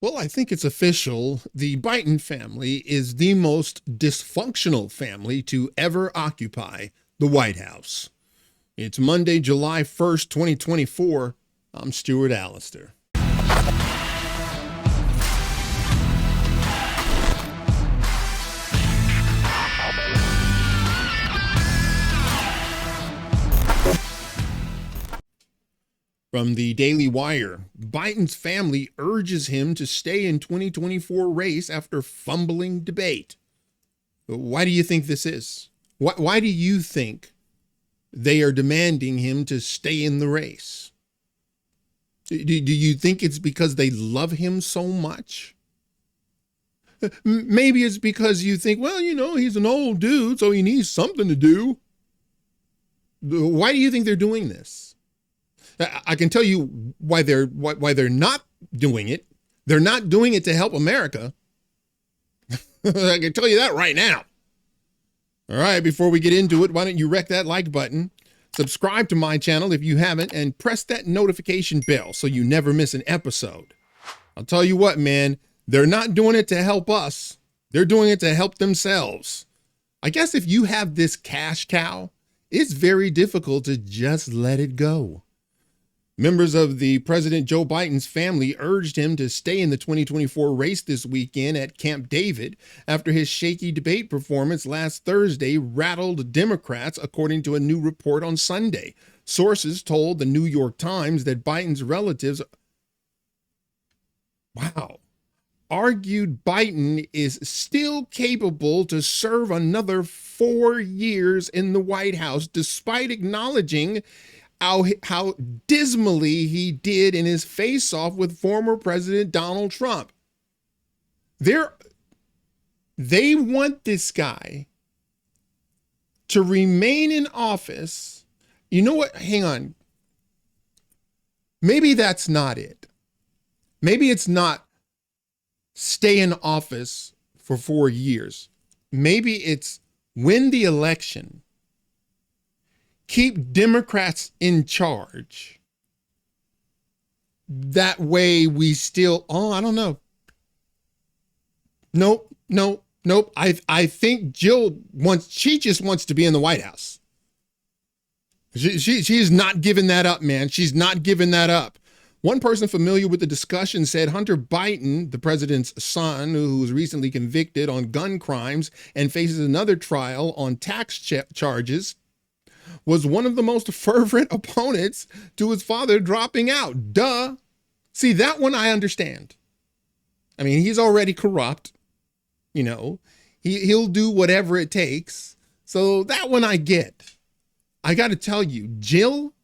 Well, I think it's official. The Biden family is the most dysfunctional family to ever occupy the White House. It's Monday, July 1st, 2024. I'm Stuart Allister. From the Daily Wire, Biden's family urges him to stay in 2024 race after fumbling debate. Why do you think this is? Why do you think they are demanding him to stay in the race? Do you think it's because they love him so much? Maybe it's because you think, well, he's an old dude, so he needs something to do. Why do you think they're doing this? I can tell you why they're not doing it. They're not doing it to help America. I can tell you that right now. All right, before we get into it, why don't you wreck that like button, subscribe to my channel if you haven't, and press that notification bell so you never miss an episode. I'll tell you what, man, they're not doing it to help us. They're doing it to help themselves. I guess if you have this cash cow, it's very difficult to just let it go. Members of the President Joe Biden's family urged him to stay in the 2024 race this weekend at Camp David after his shaky debate performance last Thursday rattled Democrats, according to a new report on Sunday. Sources told the New York Times that Biden's relatives, argued Biden is still capable to serve another 4 years in the White House, despite acknowledging how dismally he did in his face-off with former President Donald Trump. They want this guy to remain in office. You know what? Hang on. Maybe that's not it. Maybe it's not stay in office for 4 years. Maybe it's win the election, keep Democrats in charge. That way we still, I don't know. Nope. I think Jill just wants to be in the White House. She's not giving that up, man. She's not giving that up. One person familiar with the discussion said Hunter Biden, the president's son, who was recently convicted on gun crimes and faces another trial on tax charges, was one of the most fervent opponents to his father dropping out. Duh. See, that one I understand. I mean, he's already corrupt. He'll do whatever it takes. So that one I get. I got to tell you, Jill,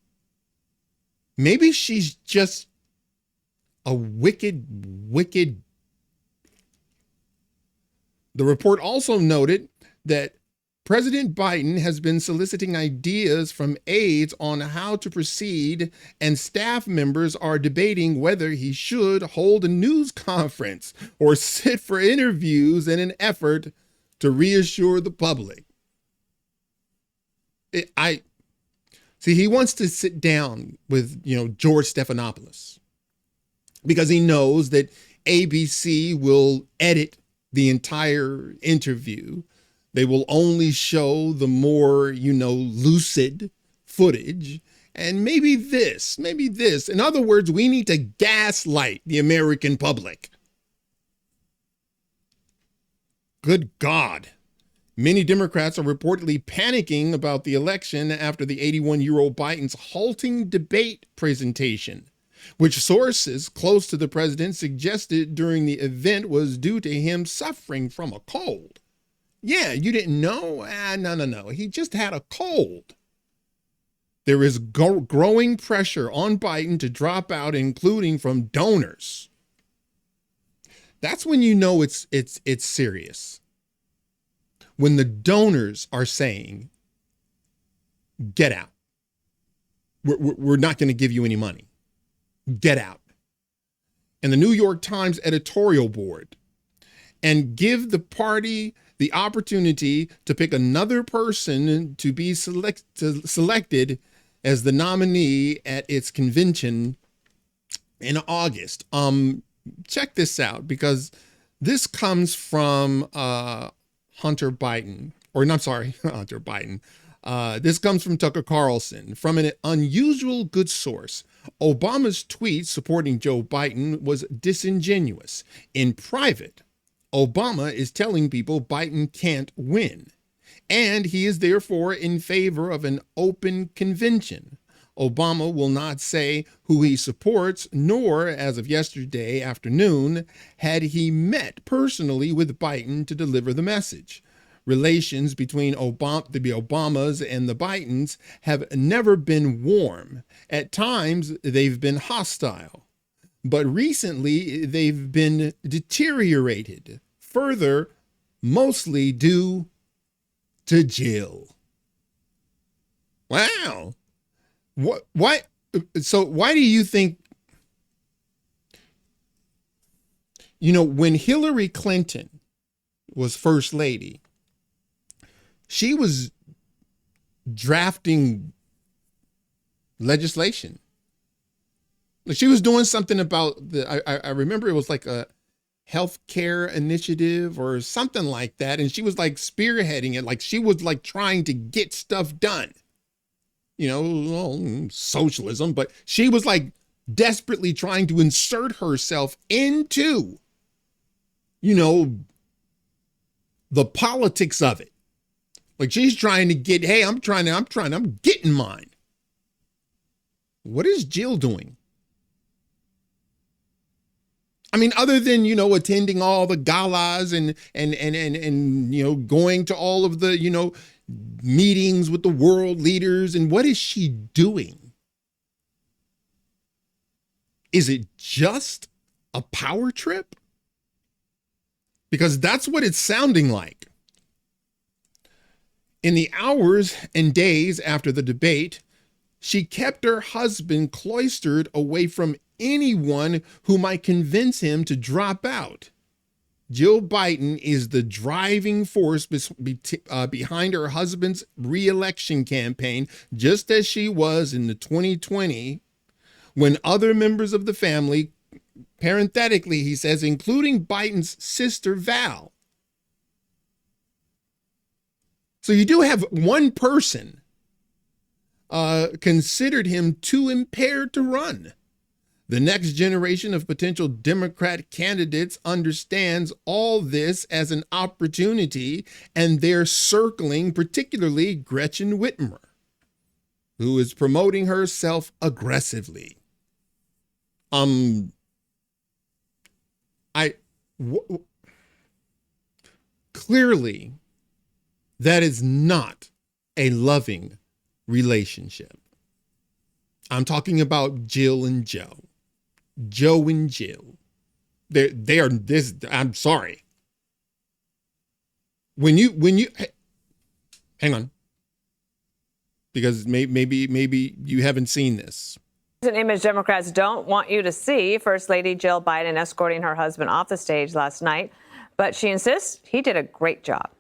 maybe she's just a wicked. The report also noted that President Biden has been soliciting ideas from aides on how to proceed, and staff members are debating whether he should hold a news conference or sit for interviews in an effort to reassure the public. He wants to sit down with, George Stephanopoulos because he knows that ABC will edit the entire interview. They will only show the more, lucid footage. And maybe this. In other words, we need to gaslight the American public. Good God. Many Democrats are reportedly panicking about the election after the 81-year-old Biden's halting debate presentation, which sources close to the president suggested during the event was due to him suffering from a cold. Yeah, you didn't know? No. He just had a cold. There is growing pressure on Biden to drop out, including from donors. That's when you know it's serious. When the donors are saying, get out. We're not going to give you any money. Get out. And the New York Times editorial board, and give the party the opportunity to pick another person to be selected as the nominee at its convention in August. check this out, because this comes from Hunter Biden, or no, I'm sorry, Hunter Biden. This comes from Tucker Carlson, from an unusual good source. Obama's tweet supporting Joe Biden was disingenuous. In private, Obama is telling people Biden can't win, and he is therefore in favor of an open convention. Obama will not say who he supports, nor, as of yesterday afternoon, had he met personally with Biden to deliver the message. Relations between the Obamas and the Bidens have never been warm. At times, they've been hostile. But recently, they've been deteriorated. Further, mostly due to Jill. Wow. Why? So why do you think, when Hillary Clinton was first lady, she was drafting legislation. She was doing something about I remember it was like a healthcare initiative or something like that. And she was like spearheading it. Like she was like trying to get stuff done, socialism, but she was like desperately trying to insert herself into, the politics of it. Like she's trying to get, hey, I'm getting mine. What is Jill doing? I mean, other than, attending all the galas and going to all of the, meetings with the world leaders, and what is she doing? Is it just a power trip? Because that's what it's sounding like. In the hours and days after the debate, she kept her husband cloistered away from anyone who might convince him to drop out. Jill Biden is the driving force behind her husband's re-election campaign, just as she was in the 2020, when other members of the family, parenthetically, he says, including Biden's sister, Val. So you do have one person considered him too impaired to run. The next generation of potential Democrat candidates understands all this as an opportunity, and they're circling particularly Gretchen Whitmer, who is promoting herself aggressively. Clearly, that is not a loving relationship. I'm talking about Jill and Joe. Joe and Jill. They are this, I'm sorry. When you hang on. Because maybe you haven't seen this. An image Democrats don't want you to see. First Lady Jill Biden escorting her husband off the stage last night, but she insists he did a great job.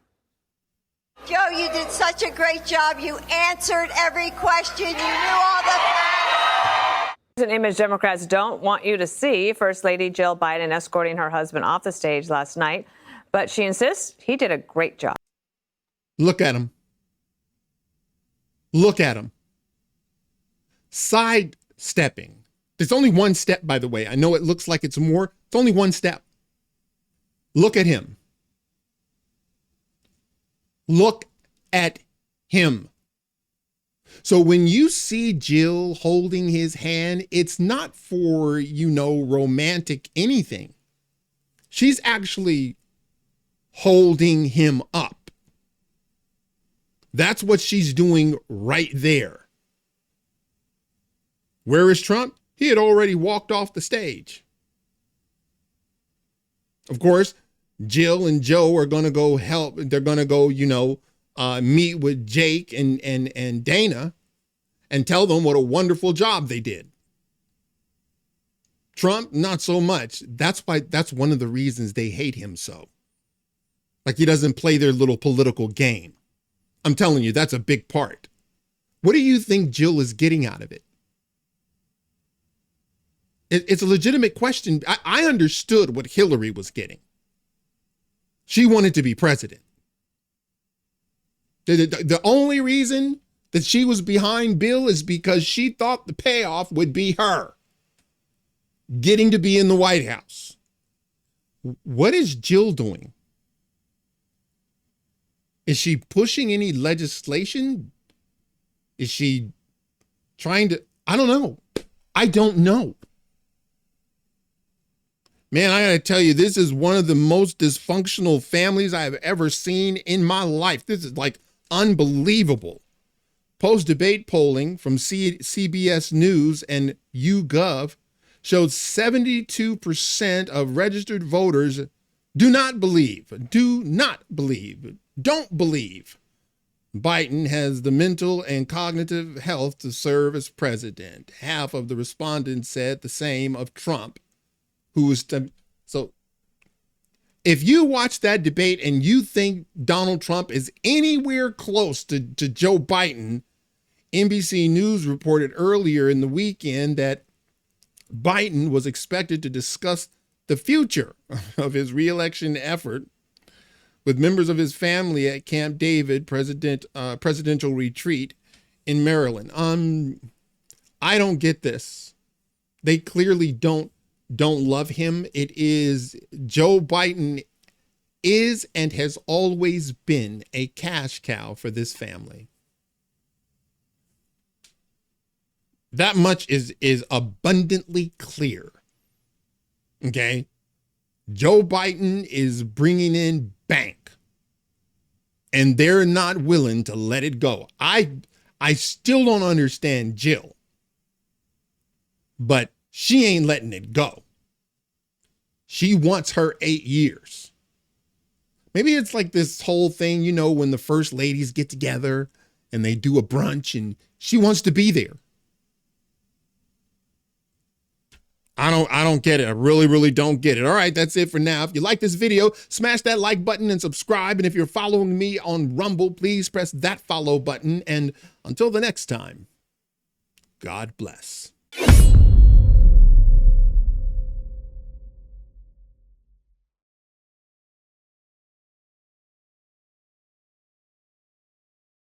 Joe, you did such a great job. You answered every question. You knew all the facts. An image Democrats don't want you to see. First Lady Jill Biden escorting her husband off the stage last night, but she insists he did a great job. Look at him. Look at him. Sidestepping. There's only one step, by the way. I know it looks like it's more. It's only one step. Look at him. Look at him. So when you see Jill holding his hand, it's not for, romantic anything. She's actually holding him up. That's what she's doing right there. Where is Trump? He had already walked off the stage. Of course, Jill and Joe are going to go help. They're going to go, meet with Jake and Dana and tell them what a wonderful job they did. Trump, not so much. That's one of the reasons they hate him so. Like he doesn't play their little political game. I'm telling you, that's a big part. What do you think Jill is getting out of it? It's a legitimate question. I understood what Hillary was getting. She wanted to be president. The only reason that she was behind Bill is because she thought the payoff would be her getting to be in the White House. What is Jill doing? Is she pushing any legislation? Is she trying to? I don't know. I don't know. Man, I gotta tell you, this is one of the most dysfunctional families I have ever seen in my life. This is like unbelievable. Post-debate polling from CBS News and YouGov showed 72% of registered voters don't believe Biden has the mental and cognitive health to serve as president. Half of the respondents said the same of Trump, who was so. If you watch that debate and you think Donald Trump is anywhere close to Joe Biden, NBC News reported earlier in the weekend that Biden was expected to discuss the future of his reelection effort with members of his family at Camp David presidential retreat in Maryland. I don't get this. They clearly don't love him. It is Joe Biden is and has always been a cash cow for this family. That much is abundantly clear. Okay. Joe Biden is bringing in bank and they're not willing to let it go. I still don't understand Jill, but she ain't letting it go. She wants her 8 years. Maybe it's like this whole thing, you know, when the first ladies get together and they do a brunch and she wants to be there. I don't get it. I really don't get it. All right, that's it for now. If you like this video, smash that like button and subscribe. And if you're following me on Rumble, please press that follow button. And until the next time, God bless.